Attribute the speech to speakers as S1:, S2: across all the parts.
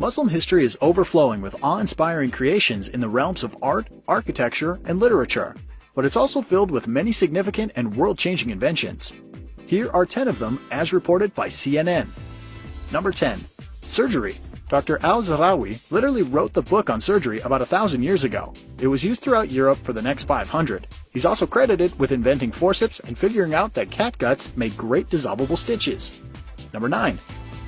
S1: Muslim history is overflowing with awe-inspiring creations in the realms of art, architecture, and literature, but it's also filled with many significant and world-changing inventions. Here are 10 of them as reported by CNN. Number 10. Surgery. Dr. Al-Zahrawi literally wrote the book on surgery about 1,000 years ago. It was used throughout Europe for the next 500. He's also credited with inventing forceps and figuring out that cat guts make great dissolvable stitches. Number 9.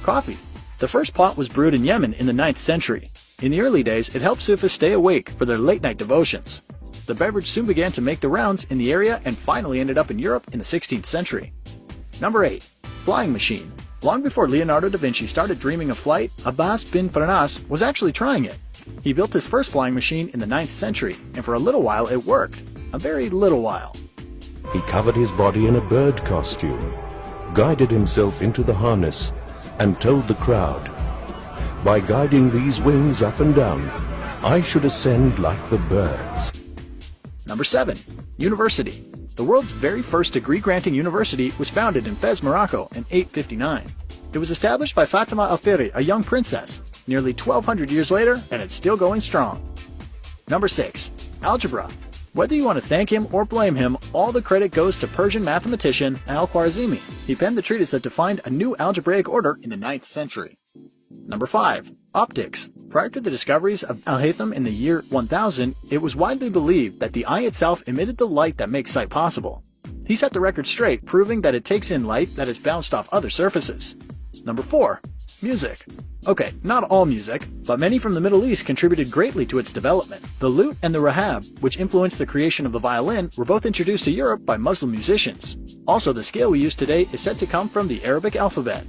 S1: Coffee. The first pot was brewed in Yemen in the 9th century. In the early days, it helped Sufis stay awake for their late-night devotions. The beverage soon began to make the rounds in the area and finally ended up in Europe in the 16th century. Number 8. Flying machine. Long before Leonardo da Vinci started dreaming of flight, Abbas bin Farnas was actually trying it. He built his first flying machine in the 9th century, and for a little while it worked. A very little while.
S2: He covered his body in a bird costume, guided himself into the harness, and told the crowd, "By guiding these wings up and down, I should ascend like the birds."
S1: Number 7. University. The world's very first degree-granting university was founded in Fez, Morocco in 859. It was established by Fatima al-Thiri, a young princess, nearly 1,200 years later, and it's still going strong. Number 6. Algebra. Whether you want to thank him or blame him, all the credit goes to Persian mathematician al-Khwarizmi. He penned the treatise that defined a new algebraic order in the 9th century. Number 5. Optics. Prior to the discoveries of Al-Haytham in the year 1000, it was widely believed that the eye itself emitted the light that makes sight possible. He set the record straight, proving that it takes in light that is bounced off other surfaces. Number 4. Music. Okay, not all music, but many from the Middle East contributed greatly to its development. The lute and the rahab, which influenced the creation of the violin, were both introduced to Europe by Muslim musicians. Also, the scale we use today is said to come from the Arabic alphabet.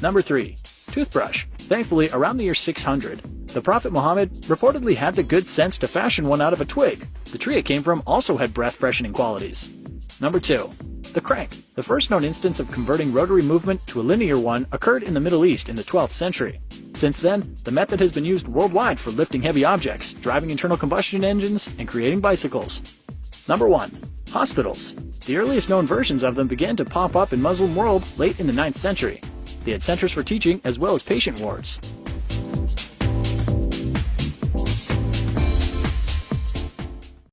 S1: Number 3. Toothbrush. Thankfully, around the year 600, the Prophet Muhammad reportedly had the good sense to fashion one out of a twig. The tree it came from also had breath-freshening qualities. Number 2. The crank. The first known instance of converting rotary movement to a linear one occurred in the Middle East in the 12th century. Since then, the method has been used worldwide for lifting heavy objects, driving internal combustion engines, and creating bicycles. Number 1. Hospitals. The earliest known versions of them began to pop up in Muslim world late in the 9th century. They had centers for teaching as well as patient wards.